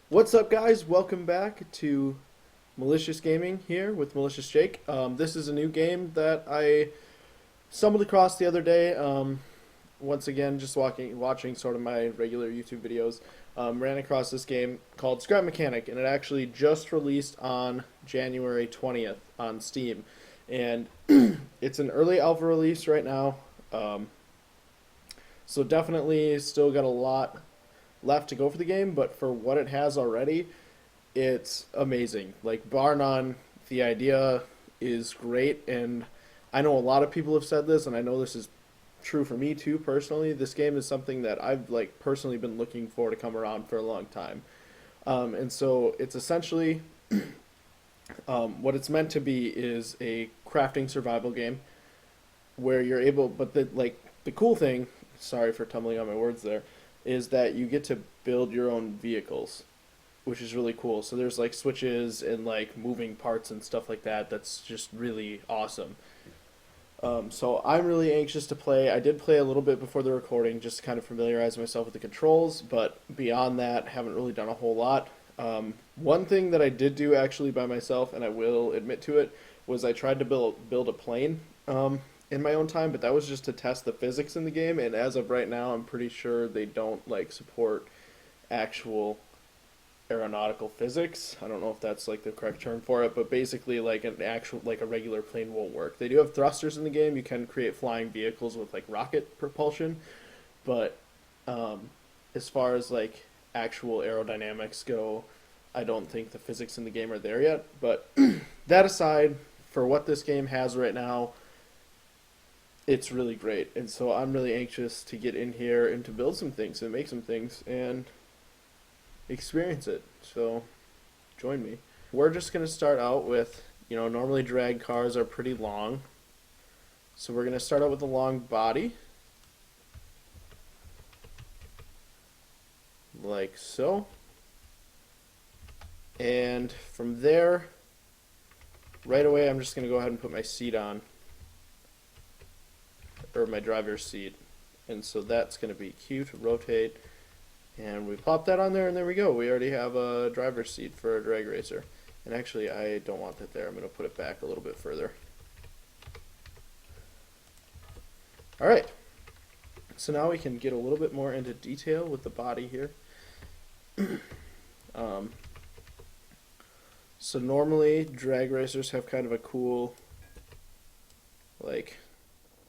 What's up, guys? Welcome back to Malicious Gaming here with Malicious Jake. This is a new game that I stumbled across the other day. Once again, just watching sort of my regular YouTube videos. Ran across this game called Scrap Mechanic, and it actually just released on January 20th on Steam. And it's an early alpha release right now. Um, so definitely still got a lot left to go for the game, but for what it has already, it's amazing. Like, bar none, the idea is great, and I know a lot of people have said this, and I know this is true for me too personally. This game is something that I've like personally been looking for to come around for a long time. And so it's essentially what it's meant to be is a crafting survival game where you're able, but the cool thing, sorry for tumbling on my words there, is that you get to build your own vehicles, which is really cool. So there's like switches and like moving parts and stuff like that. That's just really awesome. So I'm really anxious to play. I did play a little bit before the recording, just to kind of familiarize myself with the controls, but beyond that, haven't really done a whole lot. One thing that I did do actually by myself, and I will admit to it, was I tried to build a plane in my own time, but that was just to test the physics in the game. And as of right now, I'm pretty sure they don't like support actual aeronautical physics. I don't know if that's like the correct term for it, but basically like an actual like a regular plane won't work. They do have thrusters in the game. You can create flying vehicles with like rocket propulsion, but as far as like actual aerodynamics go, I don't think the physics in the game are there yet. But that aside, for what this game has right now, it's really great. And so I'm really anxious to get in here and to build some things and make some things and experience it. So join me. We're just going to start out with, normally drag cars are pretty long. So we're going to start out with a long body, like so. And from there, right away, I'm just going to go ahead and put my seat on, or my driver's seat. And so that's going to be Q to rotate. And we pop that on there, and there we go. We already have a driver's seat for a drag racer. And actually, I don't want that there. I'm going to put it back a little bit further. All right. So now we can get a little bit more into detail with the body here. um, so normally, drag racers have kind of a cool, like,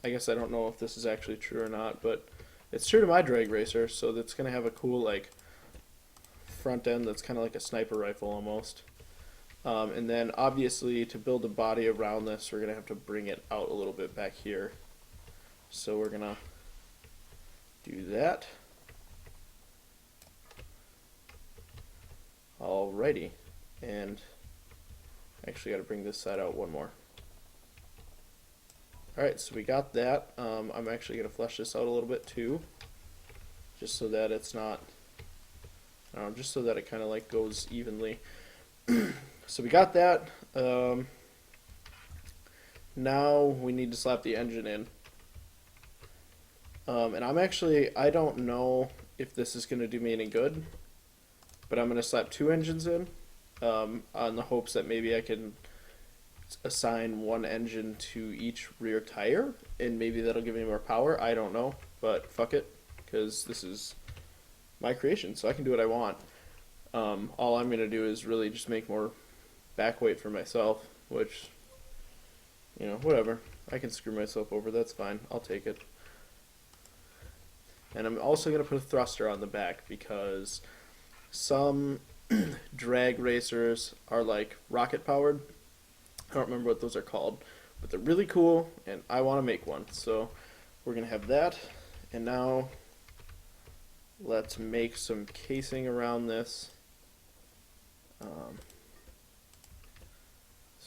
I guess I don't know if this is actually true or not, but it's true to my drag racer, so that's going to have a cool, like, front end that's kind of like a sniper rifle almost. And then, obviously, to build a body around this, we're going to have to bring it out a little bit back here. So we're going to do that. Alrighty. And actually got to bring this side out one more. Alright, so we got that. I'm actually going to flesh this out a little bit too, just so that it's not, just so that it kind of like goes evenly. So we got that. Now we need to slap the engine in. And I don't know if this is going to do me any good, but I'm going to slap two engines in on the hopes that maybe I can assign one engine to each rear tire, and maybe that'll give me more power. I don't know, but fuck it, because this is my creation, so I can do what I want. All I'm going to do is really just make more back weight for myself, which, whatever. I can screw myself over, that's fine. I'll take it. And I'm also going to put a thruster on the back because some drag racers are like rocket powered. I don't remember what those are called, but they're really cool, and I want to make one. So we're going to have that, and now let's make some casing around this. So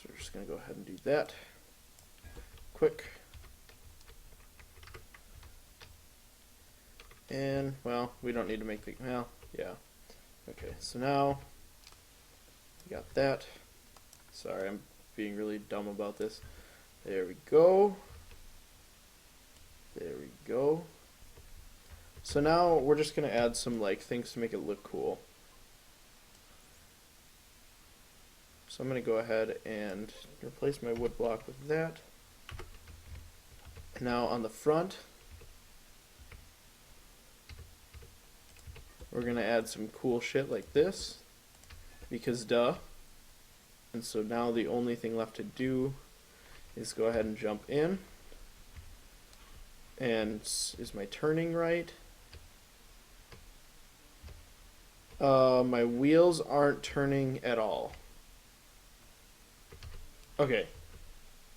we're just going to go ahead and do that quick. And, well, we don't need to make the, well, yeah. Okay, so now we got that. Sorry, I'm being really dumb about this. There we go. There we go. So now we're just going to add some like things to make it look cool. So I'm going to go ahead and replace my wood block with that. Now on the front, we're going to add some cool shit like this, because duh. And so now the only thing left to do is go ahead and jump in. And is my turning right? My wheels aren't turning at all. Okay.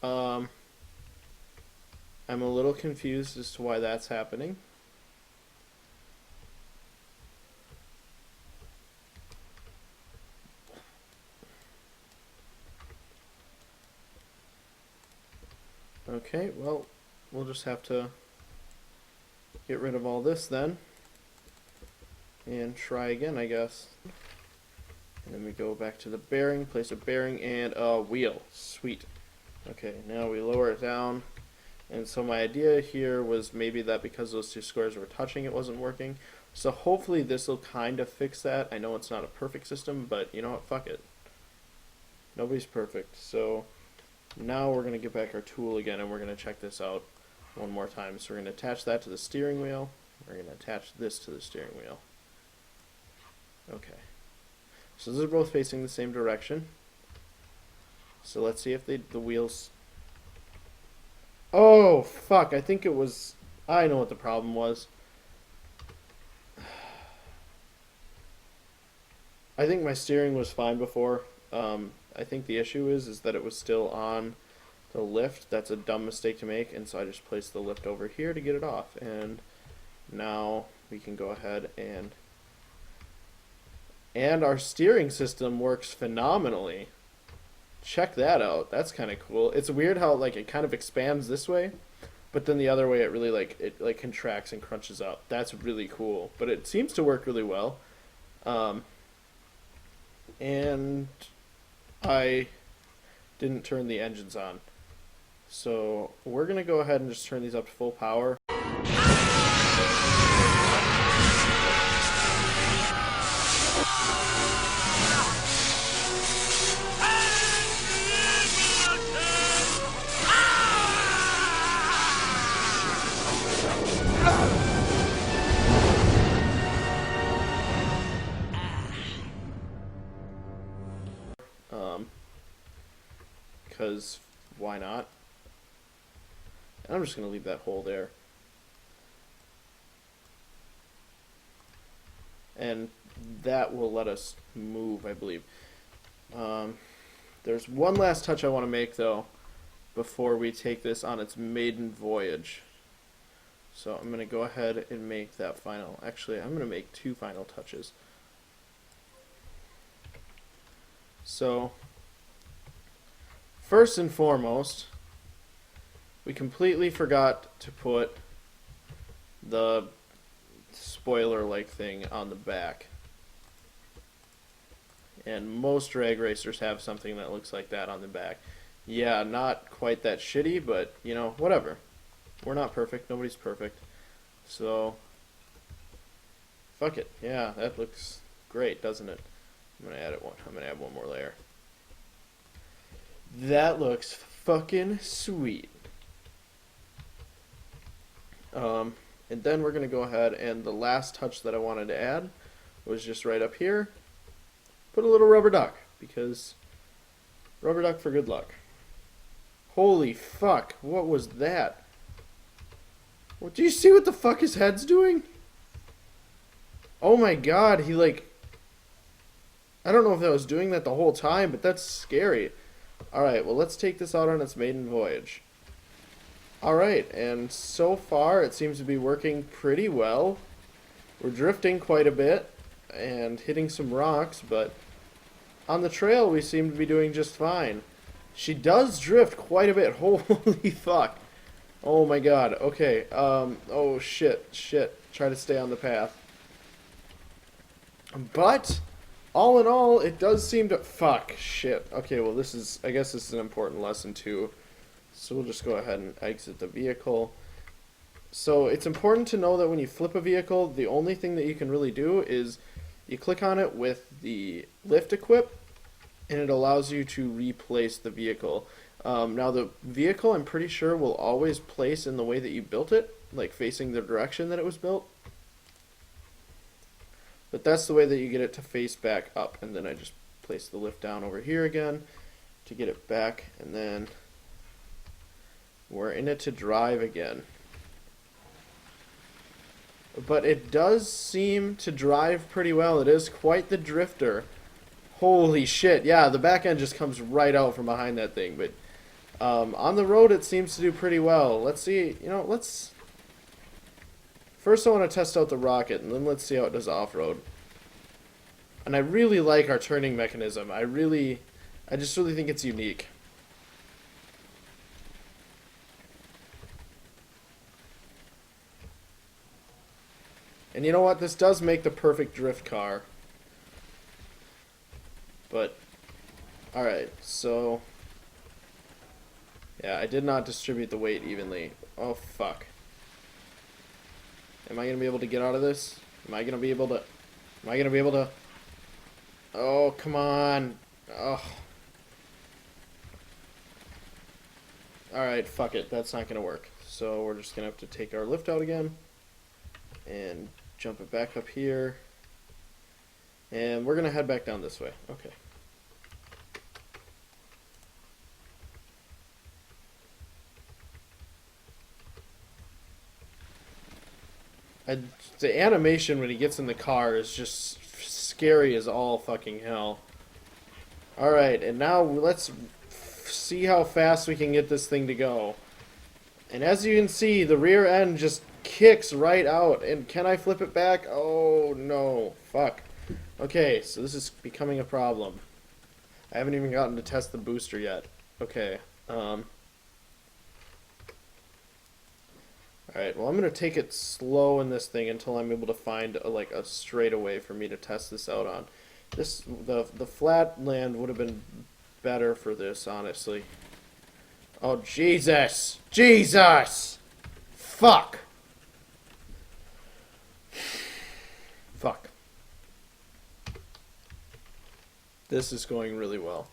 I'm a little confused as to why that's happening. Okay, well, we'll just have to get rid of all this then and try again, I guess. And then we go back to the bearing, place a bearing and a wheel. Sweet. Okay, now we lower it down. And so my idea here was maybe that because those two squares were touching, it wasn't working. So hopefully this will kind of fix that. I know it's not a perfect system, but you know what? Fuck it. Nobody's perfect. So now we're going to get back our tool again, and we're going to check this out one more time. So we're going to attach that to the steering wheel. We're going to attach this to the steering wheel. Okay. So those are both facing the same direction. So let's see if the wheels... Oh, fuck. I think it was... I know what the problem was. I think my steering was fine before. I think the issue is that it was still on the lift. That's a dumb mistake to make, and so I just placed the lift over here to get it off. And now we can go ahead and our steering system works phenomenally. Check that out. That's kind of cool. It's weird how like it kind of expands this way, but then the other way it really like contracts and crunches up. That's really cool. But it seems to work really well. And I didn't turn the engines on. So we're going to go ahead and just turn these up to full power. Because why not? And I'm just going to leave that hole there. And that will let us move, I believe. There's one last touch I want to make, though, before we take this on its maiden voyage. So I'm going to go ahead and make that final. Actually, I'm going to make two final touches. So... first and foremost, we completely forgot to put the spoiler-like thing on the back. And most drag racers have something that looks like that on the back. Yeah, not quite that shitty, but, you know, whatever. We're not perfect. Nobody's perfect. So, fuck it. Yeah, that looks great, doesn't it? I'm gonna add one more layer. That looks fucking sweet. And then we're going to go ahead, and the last touch that I wanted to add was just right up here. Put a little rubber duck, because rubber duck for good luck. Holy fuck, what was that? Well, do you see what the fuck his head's doing? Oh my god, he like... I don't know if I was doing that the whole time, but that's scary. Alright, well let's take this out on its maiden voyage. Alright, and so far it seems to be working pretty well. We're drifting quite a bit and hitting some rocks, but on the trail we seem to be doing just fine. She does drift quite a bit. Holy fuck. Oh my god. Okay, oh shit. Try to stay on the path. But... all in all, it does seem to... fuck, shit. Okay, well this is... I guess this is an important lesson too. So we'll just go ahead and exit the vehicle. So it's important to know that when you flip a vehicle, the only thing that you can really do is you click on it with the lift equip, and it allows you to replace the vehicle. Now the vehicle, I'm pretty sure, will always place in the way that you built it, like facing the direction that it was built. But that's the way that you get it to face back up, and then I just place the lift down over here again to get it back, and then we're in it to drive again. But it does seem to drive pretty well. It is quite the drifter. Holy shit, yeah, the back end just comes right out from behind that thing, but on the road it seems to do pretty well. Let's see, first I want to test out the rocket, and then let's see how it does off-road. And I really like our turning mechanism. I just really think it's unique. And you know what? This does make the perfect drift car. But, alright, so... yeah, I did not distribute the weight evenly. Oh, fuck. Am I going to be able to get out of this? Am I going to be able to... oh, come on. Oh. Alright, fuck it. That's not going to work. So we're just going to have to take our lift out again. And jump it back up here. And we're going to head back down this way. Okay. The animation when he gets in the car is just scary as all fucking hell. Alright, and now let's see how fast we can get this thing to go. And as you can see, the rear end just kicks right out. And can I flip it back? Oh, no. Fuck. Okay, so this is becoming a problem. I haven't even gotten to test the booster yet. Okay. Alright, well I'm going to take it slow in this thing until I'm able to find a straightaway for me to test this out on. The flat land would have been better for this, honestly. Oh, Jesus! Jesus! Fuck! Fuck. This is going really well.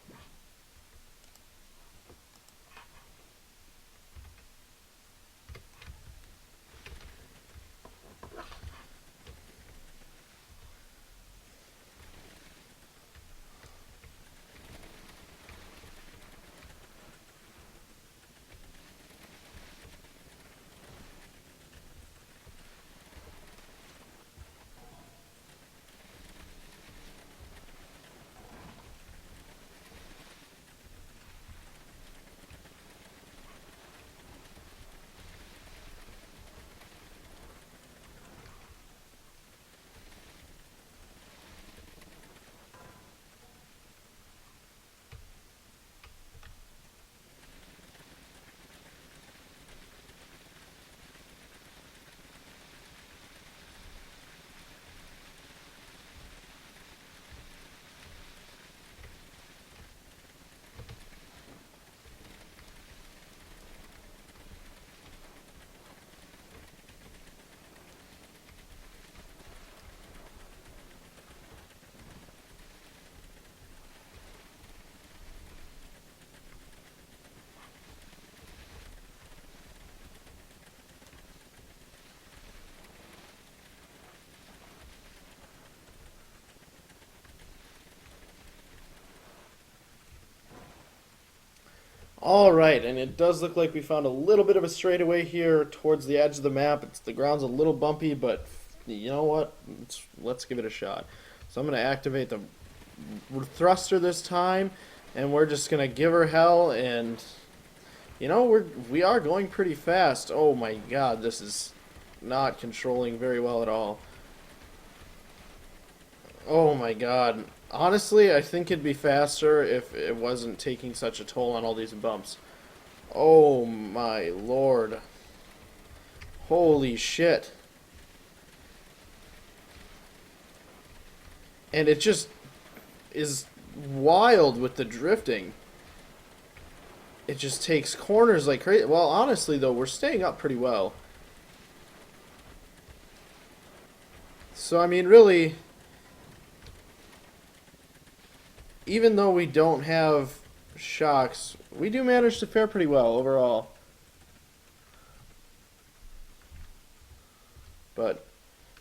Alright, and it does look like we found a little bit of a straightaway here towards the edge of the map. The ground's a little bumpy, but you know what? Let's give it a shot. So I'm going to activate the thruster this time, and we're just going to give her hell, and we are going pretty fast. Oh my god, this is not controlling very well at all. Oh my god. Honestly, I think it'd be faster if it wasn't taking such a toll on all these bumps. Oh my lord. Holy shit. And it just is wild with the drifting. It just takes corners like crazy. Well, honestly though, we're staying up pretty well. So I mean, really, even though we don't have shocks, we do manage to fare pretty well overall. But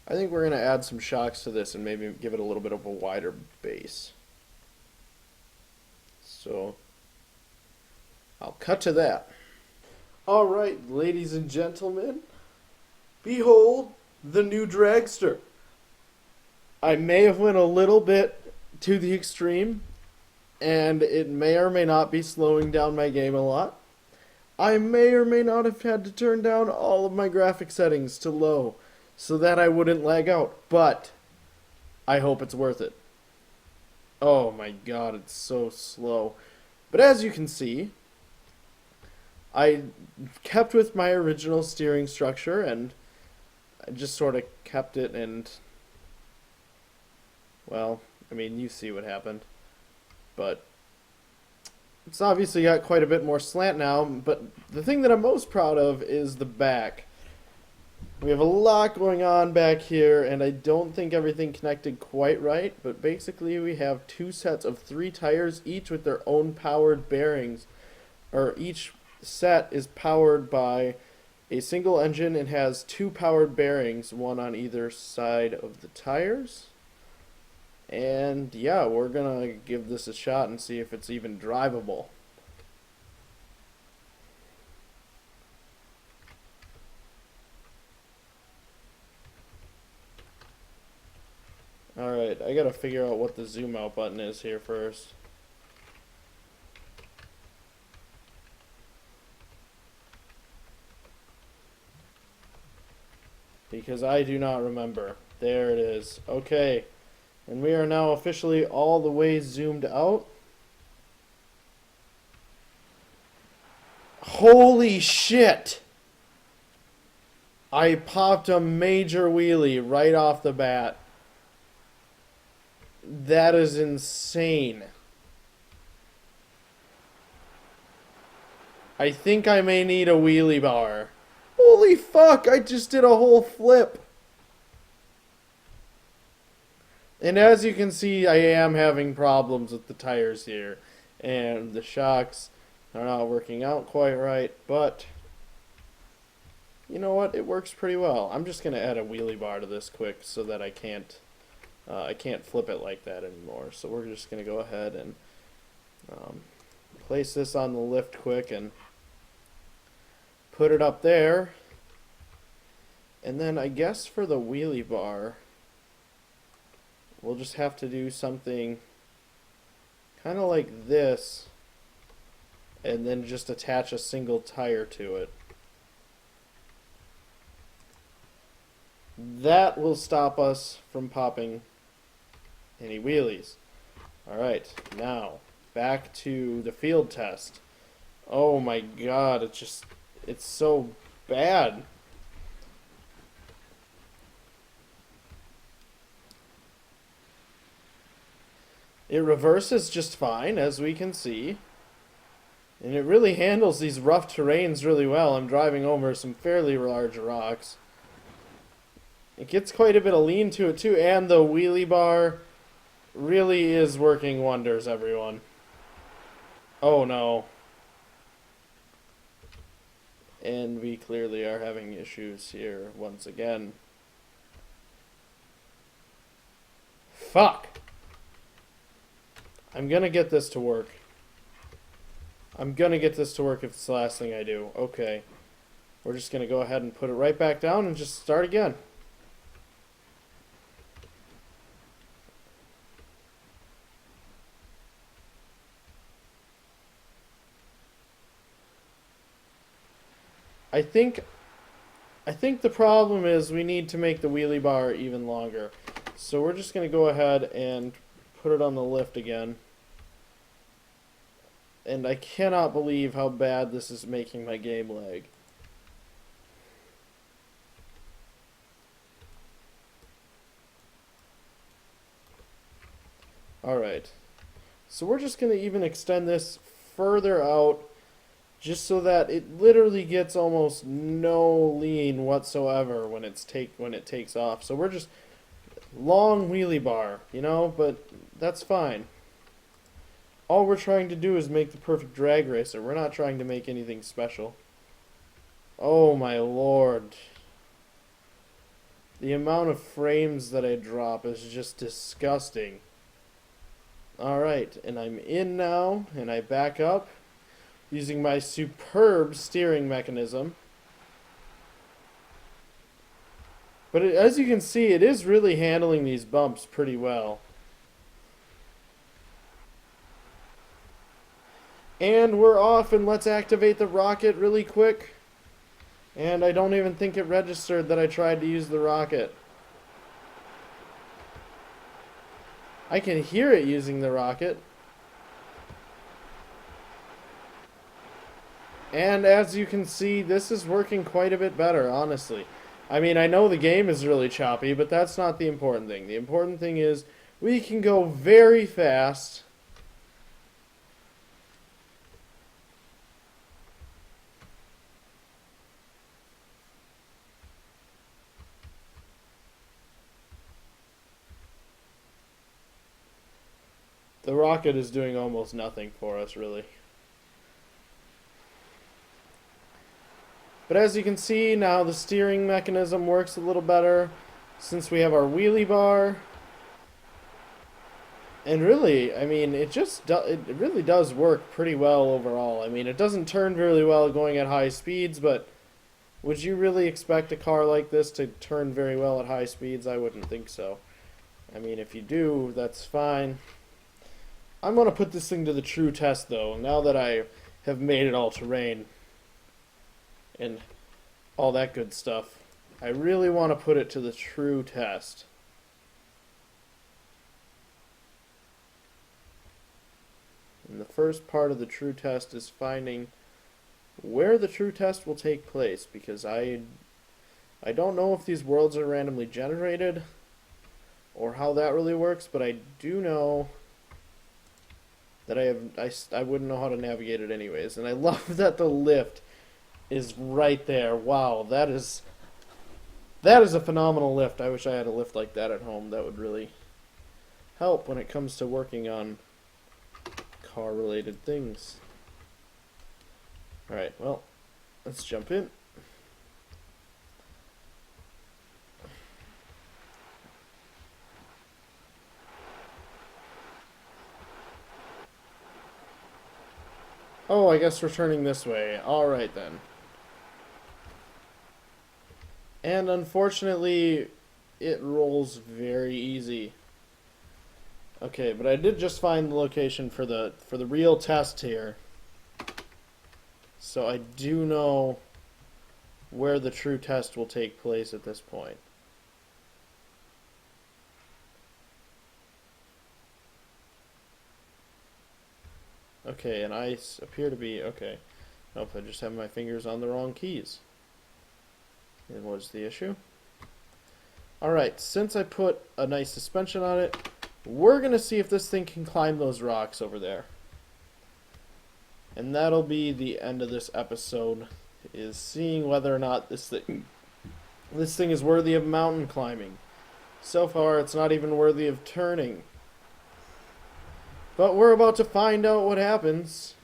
I think we're going to add some shocks to this and maybe give it a little bit of a wider base. So I'll cut to that. Alright, ladies and gentlemen, behold the new dragster. I may have went a little bit to the extreme, and it may or may not be slowing down my game a lot. I may or may not have had to turn down all of my graphic settings to low so that I wouldn't lag out, but I hope it's worth it. Oh my god, it's so slow. But as you can see, I kept with my original steering structure, and I just sort of kept it, and, well, I mean, you see what happened. But it's obviously got quite a bit more slant now, but the thing that I'm most proud of is the back. We have a lot going on back here, and I don't think everything connected quite right, but basically we have two sets of 3 tires, each with their own powered bearings, or each set is powered by a single engine and has 2 powered bearings, one on either side of the tires. And yeah, we're gonna give this a shot and see if it's even drivable. Alright, I gotta figure out what the zoom out button is here first. Because I do not remember. There it is. Okay. And we are now officially all the way zoomed out. Holy shit! I popped a major wheelie right off the bat. That is insane. I think I may need a wheelie bar. Holy fuck, I just did a whole flip. And as you can see, I am having problems with the tires here. And the shocks are not working out quite right, but you know what? It works pretty well. I'm just going to add a wheelie bar to this quick so that I can't flip it like that anymore. So we're just going to go ahead and place this on the lift quick and put it up there. And then I guess for the wheelie bar, we'll just have to do something kind of like this and then just attach a single tire to it. That will stop us from popping any wheelies. Alright, now back to the field test. Oh my god, it's so bad. It reverses just fine, as we can see. And it really handles these rough terrains really well. I'm driving over some fairly large rocks. It gets quite a bit of lean to it too, and the wheelie bar really is working wonders, everyone. Oh no. And we clearly are having issues here once again. Fuck! I'm gonna get this to work. I'm gonna get this to work if it's the last thing I do. Okay. We're just gonna go ahead and put it right back down and just start again. I think the problem is we need to make the wheelie bar even longer. So we're just going to go ahead and put it on the lift again. And I cannot believe how bad this is making my game lag. Alright. So we're just going to even extend this further out, just so that it literally gets almost no lean whatsoever when it takes off. So we're just long wheelie bar, you know, but that's fine. all we're trying to do is make the perfect drag racer. We're not trying to make anything special. Oh my lord. The amount of frames that I drop is just disgusting. Alright, and I'm in now, and I back up using my superb steering mechanism. But as you can see, it is really handling these bumps pretty well. And we're off, and let's activate the rocket really quick. And I don't even think it registered that I tried to use the rocket. I can hear it using the rocket. And as you can see, this is working quite a bit better, honestly. I mean, I know the game is really choppy, but that's not the important thing. The important thing is we can go very fast. The rocket is doing almost nothing for us, really. But as you can see, now the steering mechanism works a little better since we have our wheelie bar. And really, I mean, it really does work pretty well overall. I mean, it doesn't turn really well going at high speeds, but would you really expect a car like this to turn very well at high speeds? I wouldn't think so. I mean, if you do, that's fine. I'm going to put this thing to the true test, though, now that I have made it all terrain and all that good stuff. I really want to put it to the true test. And the first part of the true test is finding where the true test will take place, because I don't know if these worlds are randomly generated or how that really works, but I do know that I wouldn't know how to navigate it anyways. And I love that the lift is right there. Wow, that is a phenomenal lift. I wish I had a lift like that at home. That would really help when it comes to working on car related things. Alright, well, let's jump in. Oh, I guess we're turning this way. Alright then. And unfortunately, it rolls very easy. Okay, but I did just find the location for the real test here. So I do know where the true test will take place at this point. Okay, and I appear to be... okay. Nope, I just have my fingers on the wrong keys. And what's the issue? Alright, since I put a nice suspension on it, we're going to see if this thing can climb those rocks over there. And that'll be the end of this episode, is seeing whether or not this thing is worthy of mountain climbing. So far, it's not even worthy of turning. But we're about to find out what happens,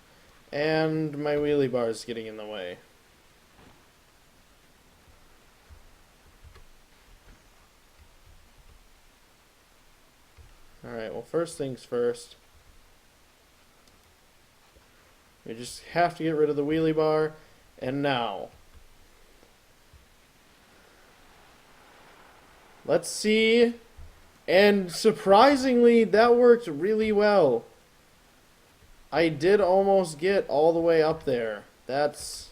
and my wheelie bar is getting in the way. Alright, well, first things first. We just have to get rid of the wheelie bar, and now. Let's see. And surprisingly, that worked really well. I did almost get all the way up there. That's...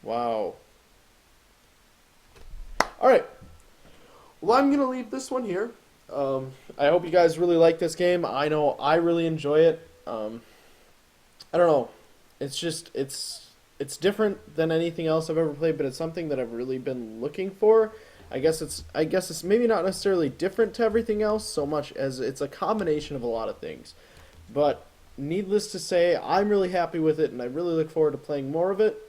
wow. Alright. Well, I'm going to leave this one here. I hope you guys really like this game. I know I really enjoy it. I don't know. It's just, it's different than anything else I've ever played, but it's something that I've really been looking for. I guess it's maybe not necessarily different to everything else so much as it's a combination of a lot of things. But needless to say, I'm really happy with it, and I really look forward to playing more of it.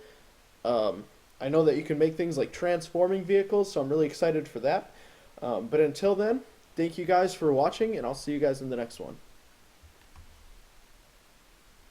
I know that you can make things like transforming vehicles, so I'm really excited for that. But until then, thank you guys for watching, and I'll see you guys in the next one.